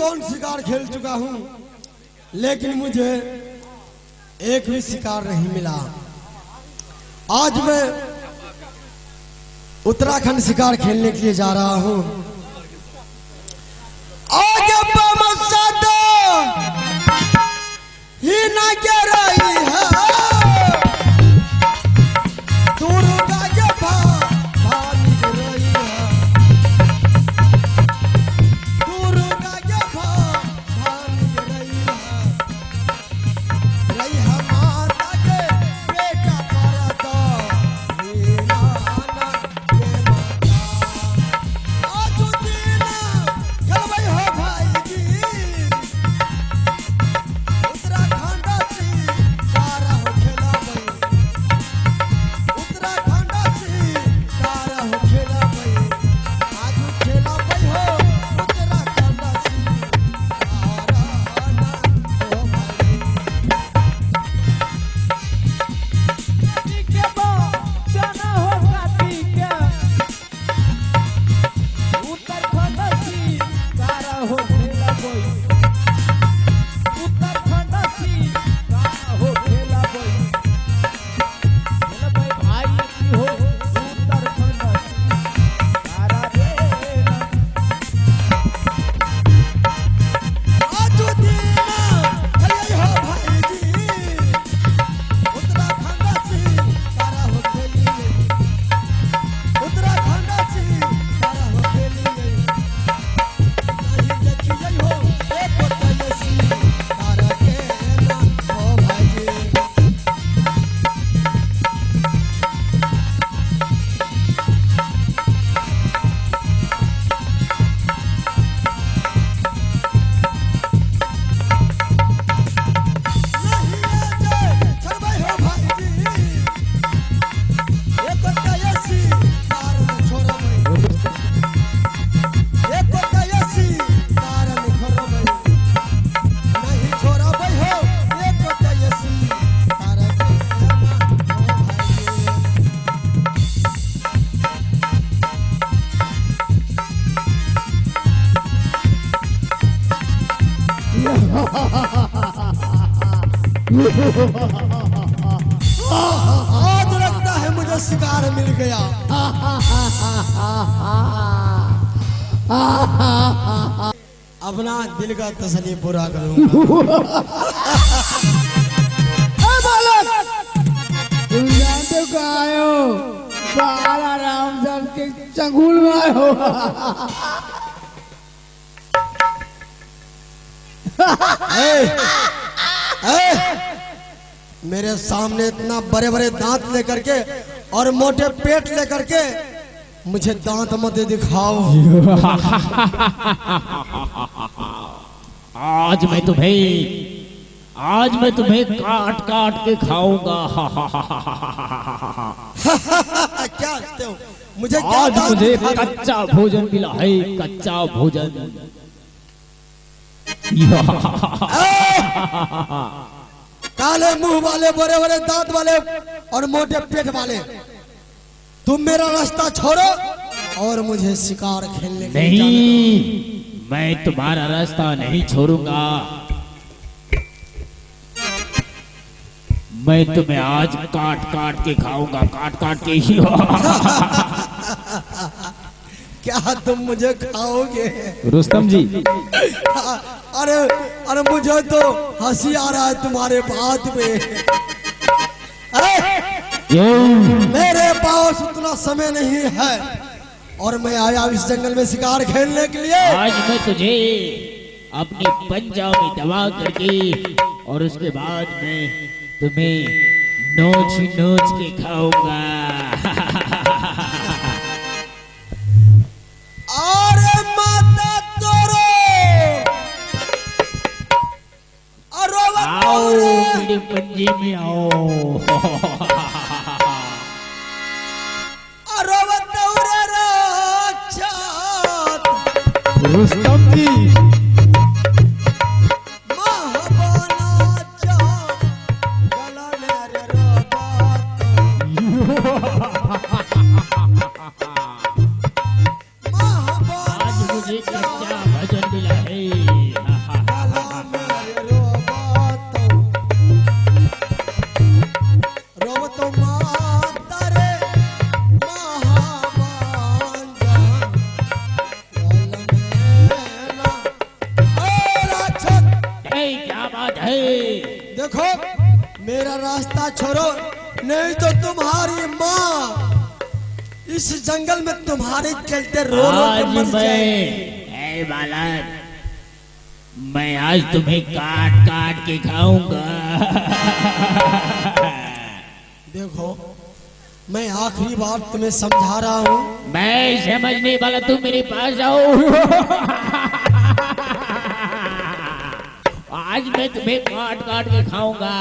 कौन शिकार खेल चुका हूं, लेकिन मुझे एक भी शिकार नहीं मिला। आज मैं उत्तराखंड शिकार खेलने के लिए जा रहा हूं। आगे ही ना के रही है दुर्गा के भानी के रही है, दुर्गा के भानी के रही है माता के बेटा परता हीना के माता आज दिन खेलबै हो भाई जी। आज लगता है मुझे शिकार मिल गया। अपना दिल का तसल्ली पूरा करूंगा। तुम जानते हो आए हो बाला रामचंद्र के चंगुल में आए हो। मेरे सामने इतना बड़े बड़े दांत लेकर के और मोटे पेट लेकर के मुझे दांत मत दिखाओ। आज मैं तुम्हें काट काट के खाऊंगा। क्या कहते हो? मुझे आज मुझे कच्चा भोजन मिला है, कच्चा भोजन। काले मुंह वाले, बड़े बड़े दांत वाले और मोटे पेट वाले, तुम मेरा रास्ता छोड़ो और मुझे शिकार खेलने के लिए नहीं, मैं तुम्हारा रास्ता नहीं छोड़ूंगा। मैं तुम्हें आज काट काट के खाऊंगा, काट काट के ही। क्या तुम मुझे खाओगे? रुस्तम जी, अरे अरे मुझे तो हंसी आ रहा है तुम्हारे बात पे। मेरे पास उतना समय नहीं है और मैं आया इस जंगल में शिकार खेलने के लिए। आज मैं तुझे अपनी पंजा में दबा करके और उसके बाद मैं तुम्हें नोच नोच के खाऊंगा। अरे माता तोरो, आओ मेरे पंजे में आओ। रुस्तम जी, आज मुझे कच्चा भोजन मिला है। देखो मेरा रास्ता छोड़ो, नहीं तो तुम्हारी माँ इस जंगल में तुम्हारे चलते रो रो के आज मर जाए। ए बालक, मैं आज तुम्हें काट काट के खाऊंगा। देखो मैं आखिरी बार तुम्हें समझा रहा हूँ। मैं समझने वाला, तुम मेरे पास आओ। आज मैं तुम्हें काट काट के खाऊंगा।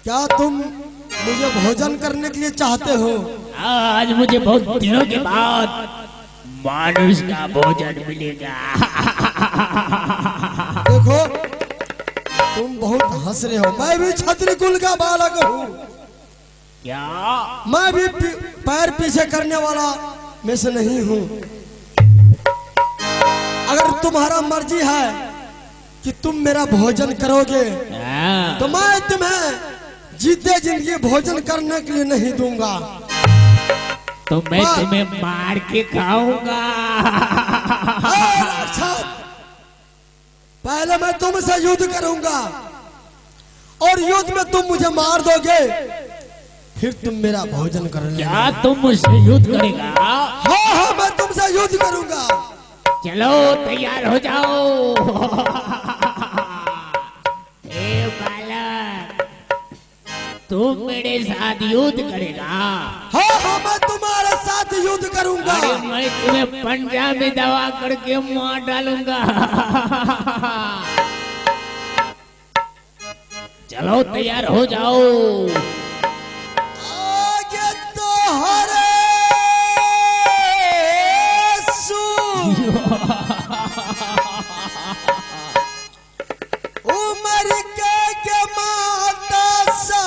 क्या तुम मुझे भोजन करने के लिए चाहते हो? आज मुझे बहुत दिनों के बाद मानुष का भोजन मिलेगा। देखो तुम बहुत हंस रहे हो, मैं भी क्षत्रिय कुल का बालक हूँ। क्या? मैं भी पैर पीछे करने वाला में से नहीं हूँ। अगर तुम्हारा मर्जी है कि तुम मेरा भोजन करोगे तो मैं तुम्हें जीते जिंदगी भोजन करने के लिए नहीं दूंगा। तो मैं तुम्हें मार के खाऊंगा। पहले मैं तुमसे युद्ध करूंगा और युद्ध में तुम मुझे मार दोगे, फिर तुम मेरा भोजन करोगे। क्या तुम मुझसे युद्ध करेगा? हाँ हाँ मैं तुमसे युद्ध करूंगा। चलो तैयार हो जाओ। ए बालक, तुम मेरे साथ युद्ध करेगा? हाँ हाँ मैं तुम्हारे साथ युद्ध करूंगा। अरे मैं तुम्हें पंजा में दबा करके मार डालूंगा। चलो तैयार हो जाओ। आगे तो हरे उमर के माता सा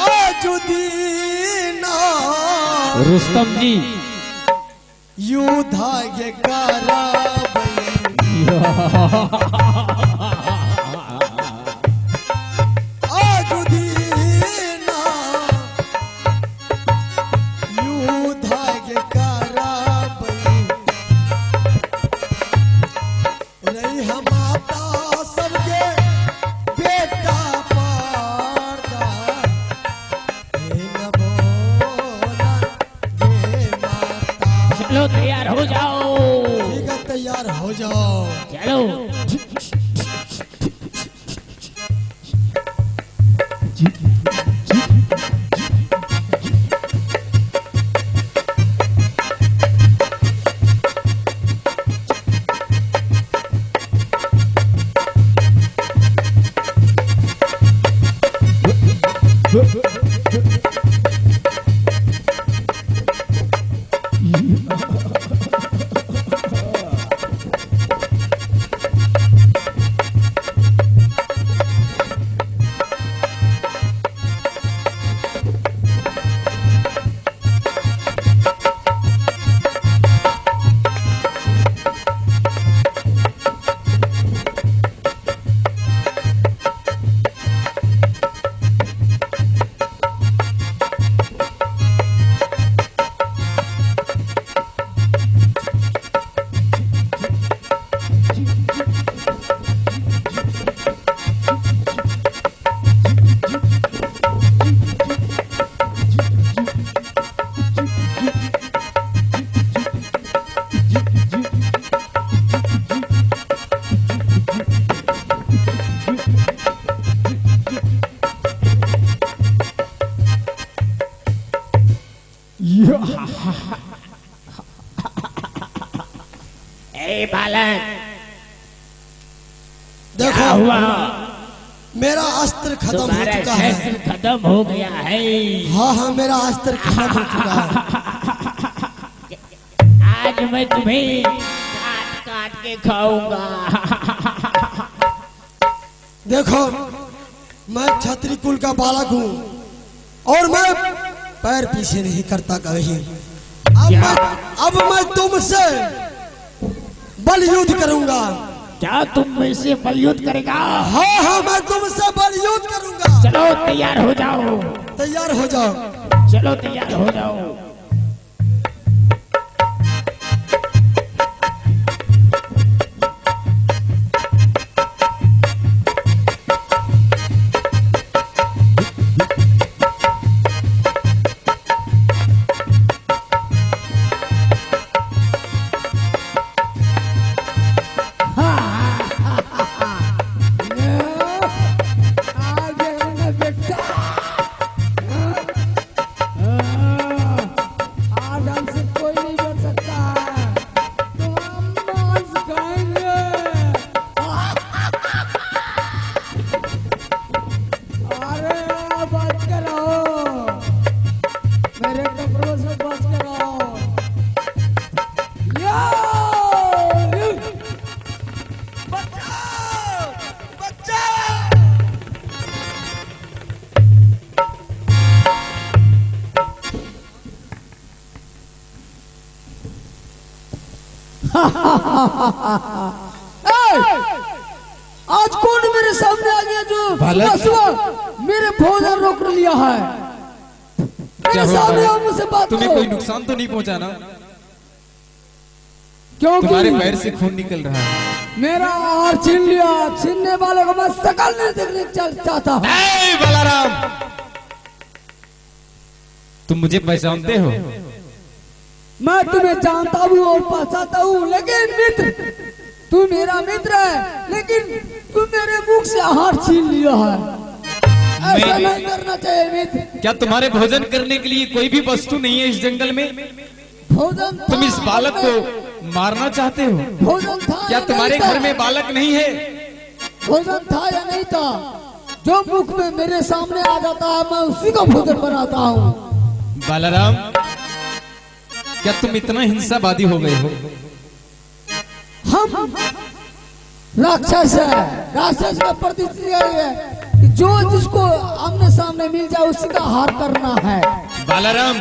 आजुदीना रुस्तम जी, युद्ध के आजुदीना युद्ध के नहीं हम माता सबके बेटा पर्दा न बोला ये माता। चलो तैयार हो जाओ। ठीक है तैयार हो जाओ। चलो। ए बालक, देखो क्या हुआ? मेरा अस्त्र खत्म हो तुम्हारा चुका है। शस्त्र खत्म हो गया है। हाँ हाँ मेरा अस्त्र खत्म हो चुका है। आज मैं तुम्हें काट काट के खाऊंगा। देखो मैं क्षत्रिय कुल का बालक हूँ और मैं पैर पीछे नहीं करता कभी। अब मैं तुमसे बल युद्ध करूंगा। क्या तुम मुझसे बल युद्ध करेगा? हाँ हाँ मैं तुमसे बल युद्ध करूंगा। चलो तैयार हो जाओ। तैयार हो जाओ। चलो तैयार हो जाओ। आज कौन मेरे सामने आ गया जो बालक। सुबह मेरे भोजन रोक लिया है? क्या मेरे हुआ सामने बालक? आओ, मुझसे बात तुम्हें करो। कोई नुकसान तो नहीं पहुंचा ना? क्योंकि तुम्हारे पैर से खून निकल रहा है। मेरा आहार छीन लिया, छीनने वाले को मैं शकल नहीं देखने चाहता हूँ। ए बलराम, तुम मुझे पहचानते हो? मैं तुम्हें जानता हूँ और पहचानता हूँ, लेकिन मित्र, तू मेरा मित्र है, लेकिन तू मेरे मुख से आहार छीन लिया है। ऐसा मैं- नहीं करना चाहिए मित्र। क्या तुम्हारे भोजन करने के लिए कोई भी वस्तु नहीं है इस जंगल में? भोजन था, तुम इस बालक को मारना चाहते हो? भोजन था क्या या तुम्हारे नहीं था? घर में बालक नहीं है? भोजन था या नहीं था? जो मुख में मेरे सामने आ जाता है मैं उसी का भोजन बनाता हूँ। बलराम, क्या तुम इतना हिंसावादी हो गए हो? हम राक्षस है, राक्षस का प्रतिक्रिया है कि जो जिसको आमने सामने मिल जाए उसी का हार करना है। बालाराम,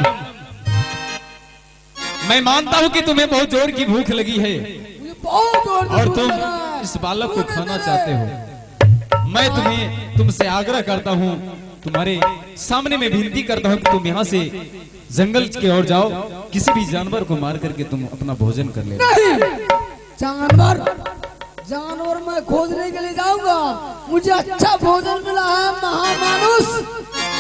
मैं मानता हूँ कि तुम्हें बहुत जोर की भूख लगी है मुझे बहुत जोर से और भूख तुम लगा है। इस बालक को तूने खाना मेरे- चाहते हो। मैं तुमसे आग्रह करता हूँ, तुम्हारे सामने मैं विनती करता हूँ कि तुम यहाँ से जंगल की ओर जाओ, किसी भी जानवर को मार करके तुम अपना भोजन कर लेना। नहीं, जानवर जानवर मैं खोजने के लिए जाऊंगा। मुझे अच्छा भोजन मिला है, महामानुष,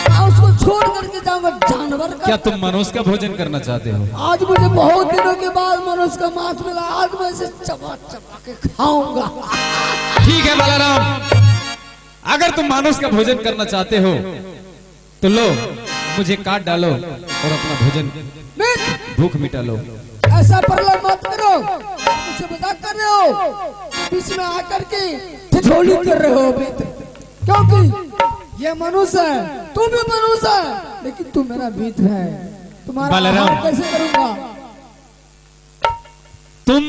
मैं उसको छोड़ करके जाऊंगा। जानवर का क्या तुम मनुष्य का भोजन करना चाहते हो? आज मुझे बहुत दिनों के बाद मनुष्य का मांस मिला, आज मैं इसे चबा चबा के खाऊंगा। ठीक है बालाराम, अगर तुम मानुष का भोजन करना चाहते हो तो लो, मुझे काट डालो और अपना भोजन मित्र, भूख मिटा लो। ऐसा प्रलय मत करो, मुझे मजाक कर रहे हो, बीच में आकर के ठिठोली कर रहे हो मित्र। क्योंकि ये मनुष्य है, तू भी मनुष्य है, लेकिन तू मेरा मित्र है। तुम्हारा बलराम। आहार कैसे करूंगा? तुम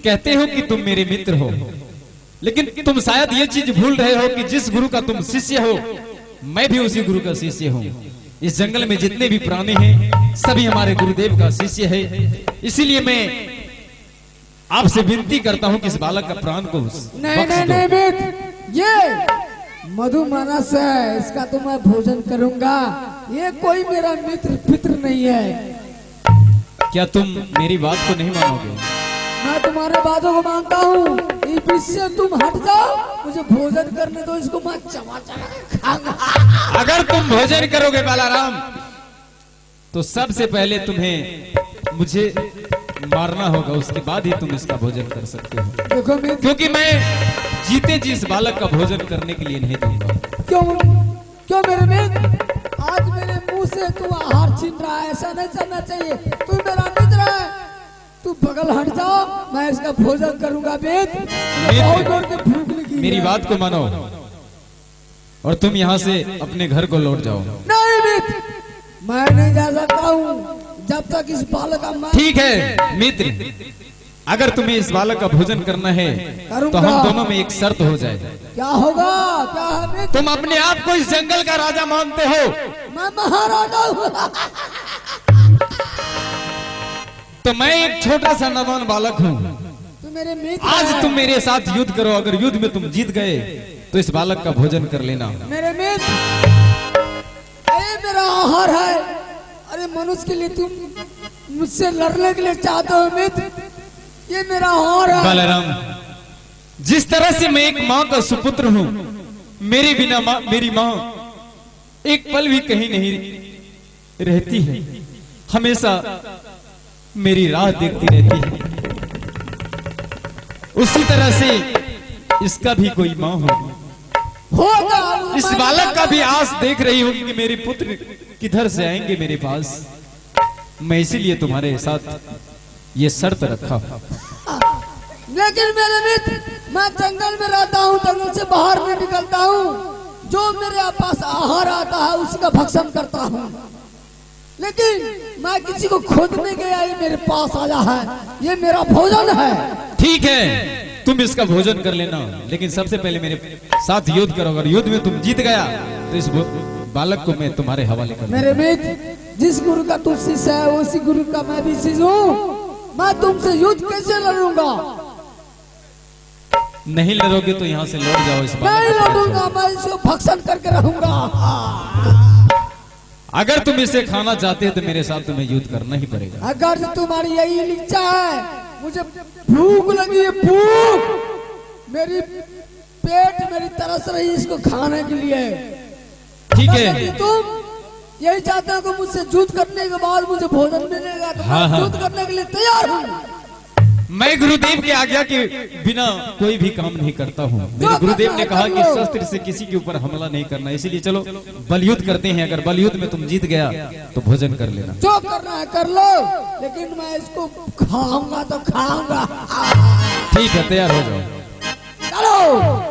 कहते हो कि तुम मेरे मित्र हो, लेकिन तुम शायद ये चीज भूल रहे हो कि जिस गुरु का तुम शिष्य हो, मैं भी उसी गुरु का शिष्य हूँ। इस जंगल में जितने भी प्राणी हैं, सभी हमारे गुरुदेव का शिष्य है। इसीलिए मैं आपसे विनती करता हूँ कि इस बालक का प्राण को नहीं बख्श नहीं दो। नहीं मित्र, ये मधुमानस है, इसका तो मैं भोजन करूंगा। ये कोई मेरा मित्र फित्र नहीं है। क्या तुम मेरी बात को नहीं मानोगे? मैं तुम्हारे बातों को मानता हूँ, इस बीच से तुम हट जाओ, मुझे भोजन करने दो, इसको मैं चबा चबा के खाऊंगा। अगर तुम भोजन करोगे बालाराम, तो सबसे पहले तुम्हें मुझे मारना होगा, उसके बाद ही तुम इसका भोजन कर सकते हो। देखो मित्र, क्योंकि मैं जीते जी इस बालक का भोजन करने के लिए नहीं दूंगा। क्यों क्यों मेरे मित्र, आज मेरे मुंह से तू आहार छीन रहा है, ऐसा नहीं करना चाहिए। तू मेरा मित्र है, तू बगल हट जाओ, मैं इसका भोजन करूंगा मित्र। मुझे बहुत जोर की भूख लगी है। मेरी बात को मानो और तुम यहाँ से अपने घर को लौट जाओ। नहीं मित्र, मैं नहीं जा सकता हूँ जब तक इस बालक का मैं ठीक है मित्र, अगर तुम्हें इस बालक का भोजन करना है तो हम दोनों में एक शर्त हो जाए। क्या होगा? क्या है मित्र? तुम अपने आप को इस जंगल का राजा मानते हो? मैं महाराजा हूँ। तो मैं एक छोटा सा नादान बालक हूँ। तू मेरे मित्र आज है। तुम मेरे साथ युद्ध करो, अगर युद्ध में तुम जीत गए तो इस बालक का भोजन कर लेना। मेरे मित्र, ये मेरा आहार है। अरे मनुष्य के लिए तुम मुझसे लड़ने के लिए चाहते हो मित्र, ये मेरा आहार है। बालाराम, जिस तरह से मैं एक माँ का सुपुत्र हूँ, मेरे बिना मेरी माँ एक पल भी कहीं नहीं रहती है, हमेशा मेरी राह देखती रहती है। उसी तरह से इसका भी कोई माँ होगी। होगा। इस बालक का भी आस देख रही होगी कि मेरे पुत्र किधर से आएंगे मेरे पास। मैं इसीलिए तुम्हारे साथ ये शर्त रखा। लेकिन मेरे मित्र, मैं जंगल में रहता हूँ, जंगल से बाहर नहीं निकलता हूँ। जो मेरे पास आहार आता है उसी का भक्षण करता हूँ। लेकिन मैं किसी को खोदने गया, ये मेरे पास आया है, ये मेरा भोजन है। ठीक है, तुम इसका भोजन कर लेना, लेकिन सबसे पहले मेरे साथ युद्ध करो। अगर युद्ध में तुम जीत गया तो इस बालक को मैं तुम्हारे हवाले कर मेरे मित्र, जिस गुरु का तू शिष्य है उसी गुरु का मैं भी शिष्य हूँ। मैं तुमसे युद्ध कैसे लड़ूंगा? नहीं लड़ोगे तो यहाँ से लौट जाओ। इस नहीं बात का लड़ूंगा, मैं इसको भक्षण करके रहूंगा। अगर तुम इसे खाना चाहते हो तो मेरे साथ तुम्हें युद्ध करना ही पड़ेगा। अगर तुम्हारी यही इच्छा है, मुझे भूख लगी है, भूख मेरी पेट मेरी तरस रही इसको खाने के लिए। ठीक है, तुम यही चाहते हो कि मुझसे युद्ध करने के बाद मुझे भोजन मिलेगा, तो हाँ, मैं हाँ। युद्ध करने के लिए तैयार हूँ। मैं गुरुदेव की आज्ञा के बिना कोई भी काम नहीं करता हूँ। मेरे गुरुदेव ने कहा कि शस्त्र से किसी के ऊपर हमला नहीं करना, इसीलिए चलो बलयुद्ध करते हैं। अगर बलयुद्ध में तुम जीत गया तो भोजन कर लेना। जो करना है कर लो, लेकिन मैं इसको खाऊंगा तो खाऊंगा। ठीक है, तैयार हो जाओ। चलो।